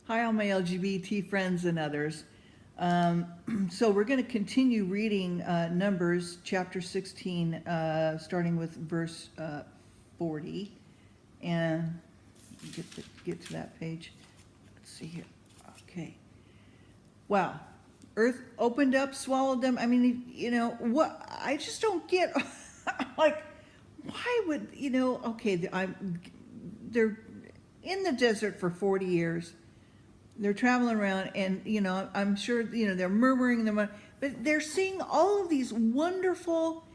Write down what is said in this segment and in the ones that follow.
Hi, all my LGBT friends and others. So we're going to continue reading Numbers chapter 16, starting with verse 40. And get to that page. Let's see here. Okay. Wow. Earth opened up, swallowed them. I mean, what? I just don't get, like, why would, okay, they're in the desert for 40 years. They're traveling around and, I'm sure, they're murmuring them, but they're seeing all of these wonderful,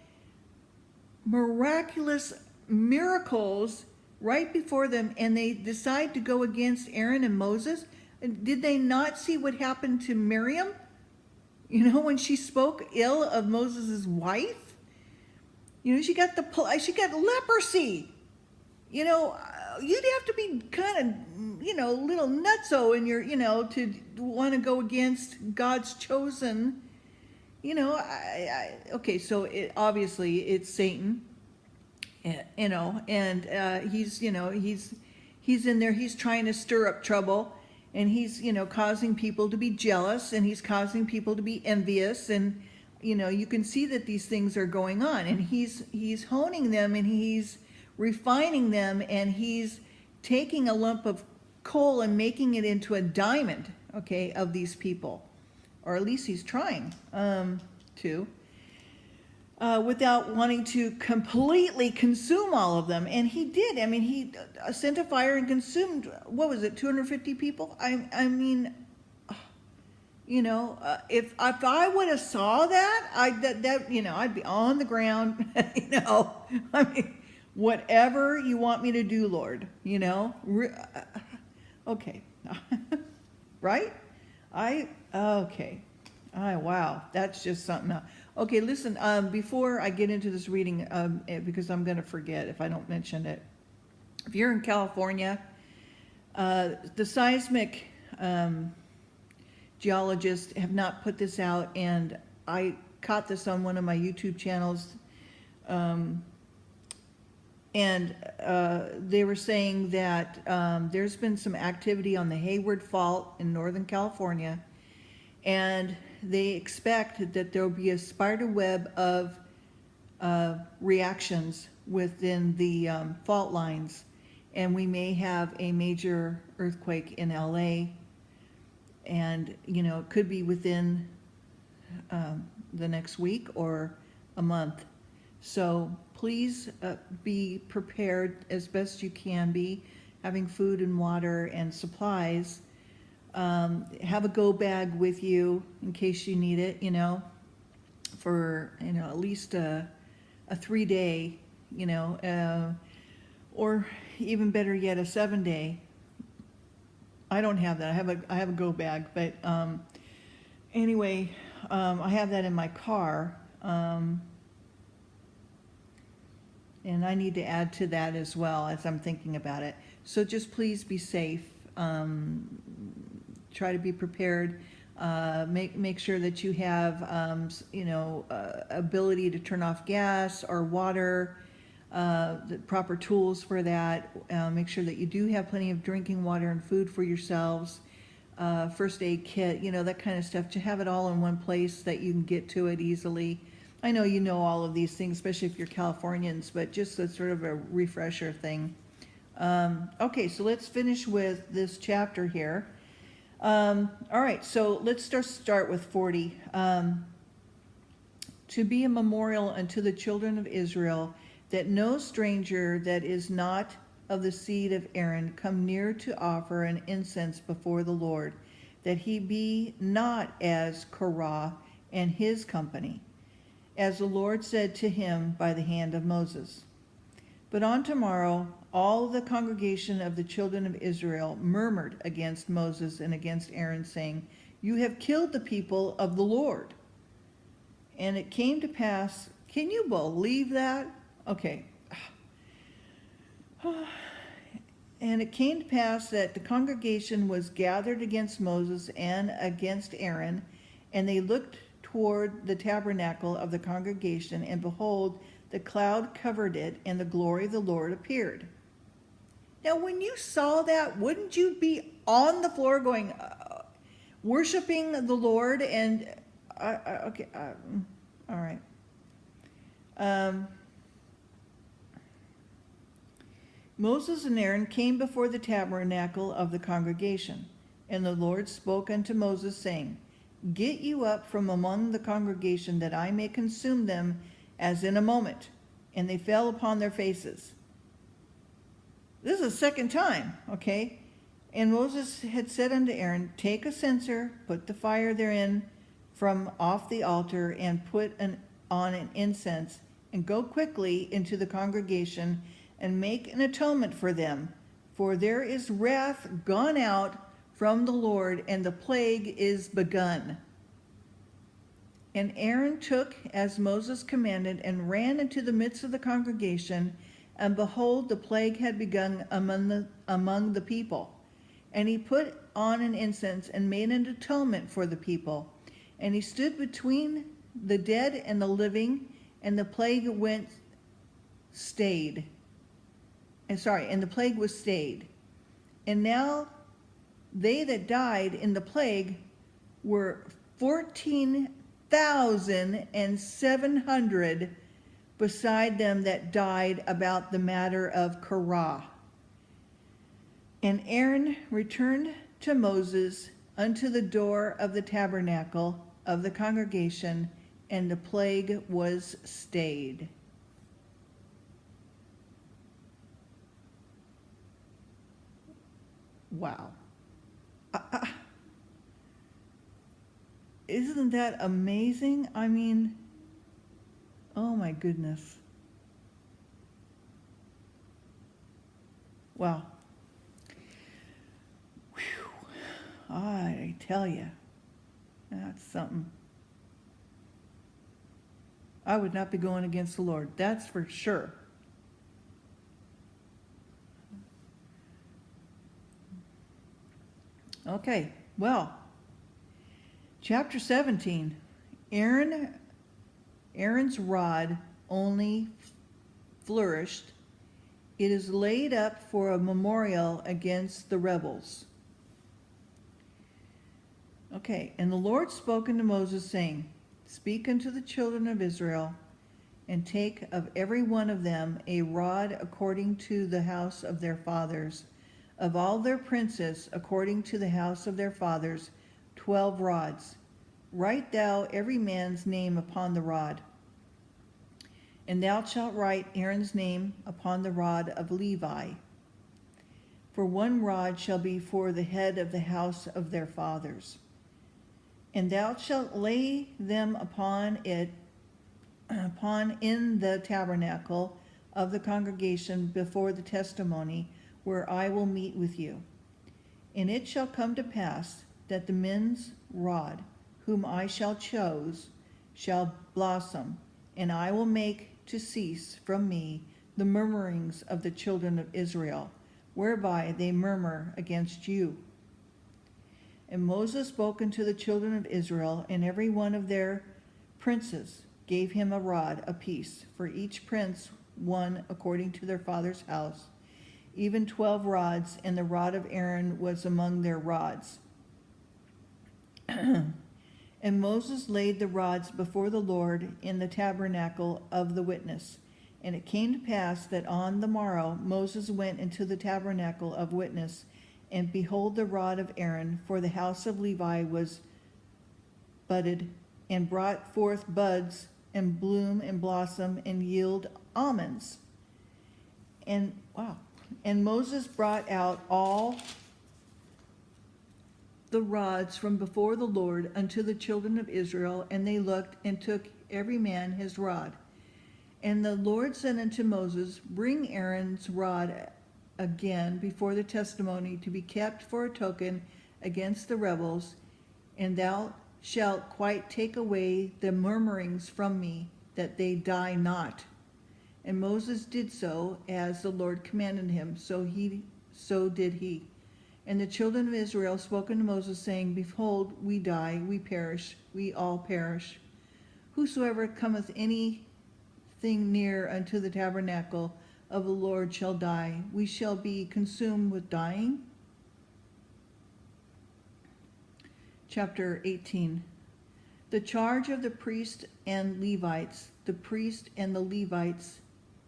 miraculous miracles right before them, and they decide to go against Aaron and Moses. Did they not see what happened to Miriam? When she spoke ill of Moses' wife? She got leprosy. You'd have to be kind of, a little nutso in your, to want to go against God's chosen. Okay, so obviously it's Satan, and he's in there, he's trying to stir up trouble, and he's, causing people to be jealous, and he's causing people to be envious, and, you can see that these things are going on, and he's honing them, and he's refining them, and he's taking a lump of coal and making it into a diamond, okay, of these people, or at least he's trying to, without wanting to completely consume all of them. And he did. I mean, he sent a fire and consumed, what was it, 250 people? I mean, if I would have saw that, I'd be on the ground, I mean, whatever you want me to do, Lord, okay. Right? Okay. Wow, that's just something else. Okay, listen, before I get into this reading, because I'm going to forget if I don't mention it. If you're in California, the seismic geologists have not put this out, and I caught this on one of my YouTube channels, and they were saying that there's been some activity on the Hayward Fault in Northern California, and they expect that there will be a spider web of reactions within the fault lines, and we may have a major earthquake in LA, and it could be within the next week or a month. So please be prepared as best you can be, having food and water and supplies. Have a go bag with you in case you need it, for, at least a 3-day, or even better yet, a 7-day. I don't have that. I have a go bag, but anyway, I have that in my car, and I need to add to that as well as I'm thinking about it. So just please be safe. Try to be prepared. Make sure that you have, ability to turn off gas or water, the proper tools for that. Make sure that you do have plenty of drinking water and food for yourselves. First aid kit, that kind of stuff. To have it all in one place that you can get to it easily. I know you know all of these things, especially if you're Californians, but just a sort of a refresher thing. Okay, so let's finish with this chapter here. All right, so let's start with 40. To be a memorial unto the children of Israel, that no stranger that is not of the seed of Aaron come near to offer an incense before the Lord, that he be not as Korah and his company, as the Lord said to him by the hand of Moses. But on tomorrow, all the congregation of the children of Israel murmured against Moses and against Aaron, saying, "You have killed the people of the Lord." And it came to pass, can you believe that? Okay. And it came to pass that the congregation was gathered against Moses and against Aaron, and they looked toward the tabernacle of the congregation, and behold, the cloud covered it, and the glory of the Lord appeared. Now, when you saw that, wouldn't you be on the floor going, worshiping the Lord, and okay, all right. Moses and Aaron came before the tabernacle of the congregation, and the Lord spoke unto Moses, saying, Get you up from among the congregation, that I may consume them as in a moment. And they fell upon their faces. This is the second time, okay? And Moses had said unto Aaron, Take a censer, put the fire therein from off the altar, and put on an incense, and go quickly into the congregation, and make an atonement for them. For there is wrath gone out from the Lord, and the plague is begun. And Aaron took as Moses commanded, and ran into the midst of the congregation, and behold, the plague had begun among the people. And he put on an incense, and made an atonement for the people. And he stood between the dead and the living, and the plague stayed. And the plague was stayed. And now they that died in the plague were 14,700, beside them that died about the matter of Korah. And Aaron returned to Moses unto the door of the tabernacle of the congregation, and the plague was stayed. Wow. Isn't that amazing? I mean, oh my goodness. Wow. Whew. I tell you, that's something. I would not be going against the Lord, that's for sure. Okay, well, chapter 17, Aaron's rod only flourished. It is laid up for a memorial against the rebels. Okay, and the Lord spoke unto Moses, saying, Speak unto the children of Israel, and take of every one of them a rod according to the house of their fathers, of all their princes according to the house of their fathers, 12 rods. Write thou every man's name upon the rod. And thou shalt write Aaron's name upon the rod of Levi. For one rod shall be for the head of the house of their fathers. And thou shalt lay them upon in the tabernacle of the congregation before the testimony, where I will meet with you. And it shall come to pass that the men's rod, whom I shall choose, shall blossom, and I will make to cease from me the murmurings of the children of Israel, whereby they murmur against you. And Moses spoke unto the children of Israel, and every one of their princes gave him a rod apiece, for each prince one according to their father's house, even 12 rods, and the rod of Aaron was among their rods. And Moses laid the rods before the Lord in the tabernacle of the witness. And it came to pass that on the morrow Moses went into the tabernacle of witness, and behold, the rod of Aaron for the house of Levi was budded, and brought forth buds, and bloom, and blossom, and yield almonds. And wow. And Moses brought out all the rods from before the Lord unto the children of Israel, and they looked, and took every man his rod. And the Lord said unto Moses, Bring Aaron's rod again before the testimony, to be kept for a token against the rebels, and thou shalt quite take away the murmurings from me, that they die not. And Moses did so as the Lord commanded him, so did he. And the children of Israel spoke unto Moses, saying, Behold, we die, we perish, we all perish. Whosoever cometh anything near unto the tabernacle of the Lord shall die. We shall be consumed with dying. chapter 18. The charge of the priest and Levites, the priest and the Levites'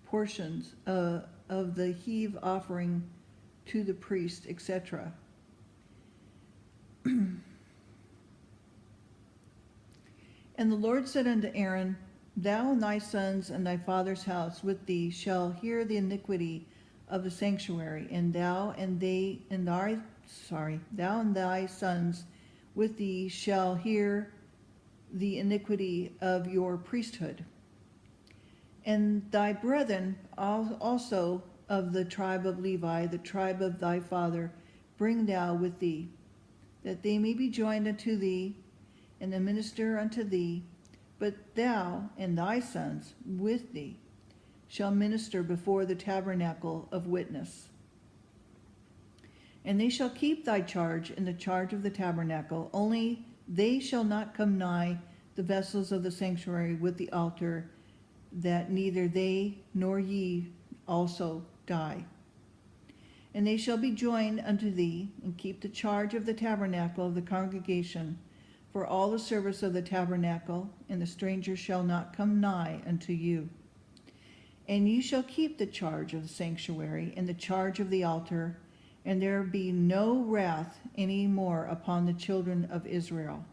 portions of the heave offering to the priest, etc. And the Lord said unto Aaron, Thou and thy sons and thy father's house with thee shall hear the iniquity of the sanctuary, and thou and thy sons with thee shall hear the iniquity of your priesthood. And thy brethren also of the tribe of Levi, the tribe of thy father, bring thou with thee, that they may be joined unto thee, and the minister unto thee. But thou and thy sons with thee shall minister before the tabernacle of witness. And they shall keep thy charge in the charge of the tabernacle, only they shall not come nigh the vessels of the sanctuary with the altar, that neither they nor ye also die. And they shall be joined unto thee, and keep the charge of the tabernacle of the congregation, for all the service of the tabernacle, and the stranger shall not come nigh unto you. And ye shall keep the charge of the sanctuary, and the charge of the altar, and there be no wrath any more upon the children of Israel.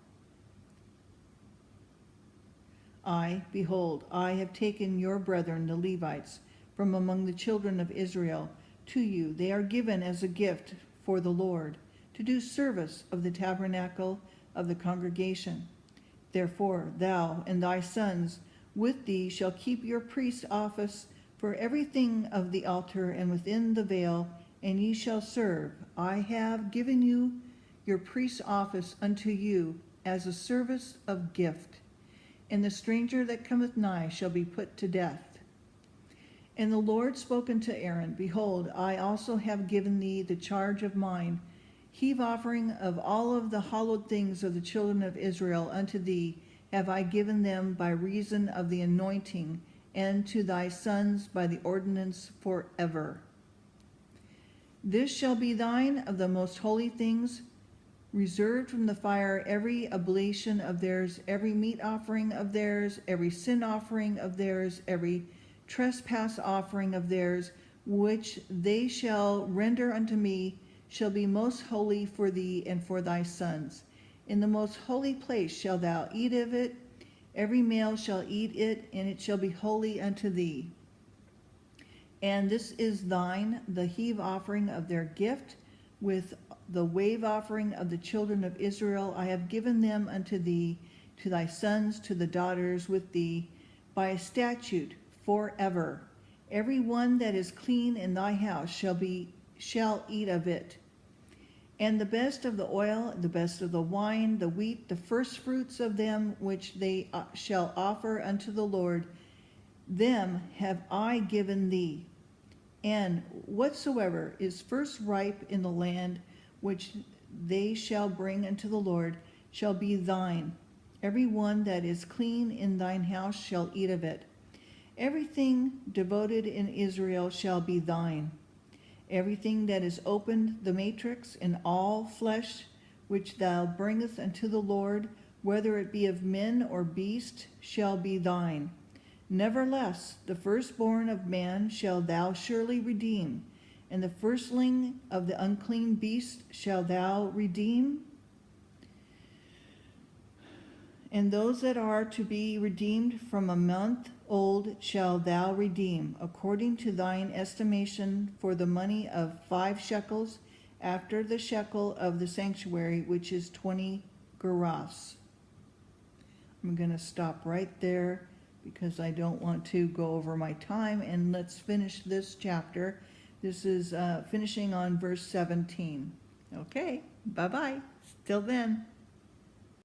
Behold, I have taken your brethren, the Levites, from among the children of Israel to you. They are given as a gift for the Lord, to do service of the tabernacle of the congregation. Therefore thou and thy sons with thee shall keep your priest's office for everything of the altar and within the veil, and ye shall serve. I have given you your priest's office unto you as a service of gift. And the stranger that cometh nigh shall be put to death. And the Lord spoke unto Aaron, Behold, I also have given thee the charge of mine heave offering of all of the hallowed things of the children of Israel unto thee have I given them by reason of the anointing, and to thy sons by the ordinance forever. This shall be thine of the most holy things, reserved from the fire every oblation of theirs, every meat offering of theirs, every sin offering of theirs, every trespass offering of theirs, which they shall render unto me, shall be most holy for thee and for thy sons. In the most holy place shalt thou eat of it, every male shall eat it, and it shall be holy unto thee. And this is thine, the heave offering of their gift, with the wave offering of the children of Israel. I have given them unto thee, to thy sons, to the daughters with thee, by a statute forever. Every one that is clean in thy house shall eat of it. And the best of the oil, the best of the wine, the wheat, the first fruits of them which they shall offer unto the Lord, them have I given thee. And whatsoever is first ripe in the land, which they shall bring unto the Lord, shall be thine. Every one that is clean in thine house shall eat of it. Everything devoted in Israel shall be thine. Everything that is opened the matrix in all flesh, which thou bringest unto the Lord, whether it be of men or beast, shall be thine. Nevertheless, the firstborn of man shalt thou surely redeem, and the firstling of the unclean beast shalt thou redeem. And those that are to be redeemed from a month old shalt thou redeem, according to thine estimation, for the money of 5 shekels, after the shekel of the sanctuary, which is 20 gerahs. I'm going to stop right there because I don't want to go over my time, and let's finish this chapter. This is finishing on verse 17. Okay, bye-bye. Till then.